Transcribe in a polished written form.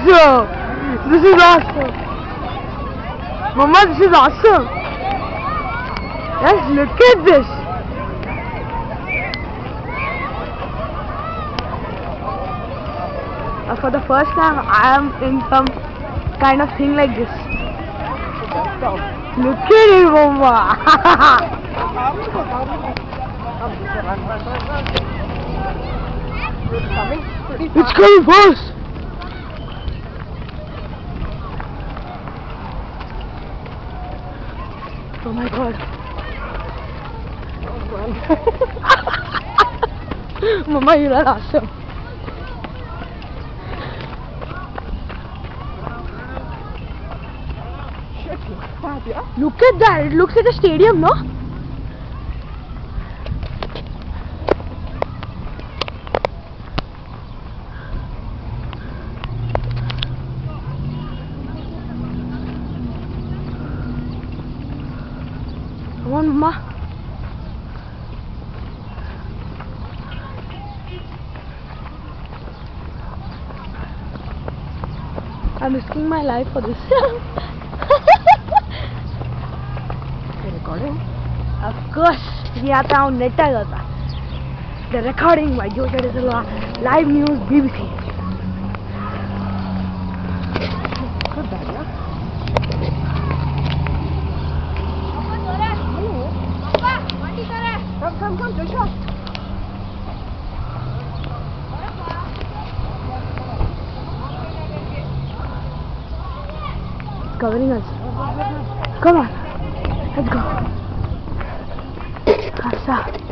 awesome! This is awesome! Mama, this is awesome! Yes, look at this! For the first time, I am in some kind of thing like this. Look at it, Mama! It's coming fast! Oh my god. Mama, you are awesome. Shit, yeah? Look at that, it looks like a stadium, no? Come on, Mama. I'm risking my life for this. Recording? Of course. ये आता हूँ net आ जाता. The recording by Joe is live news BBC. Good that, yeah? Come, Joshua. It's covering us. Come on. Let's go. Asa.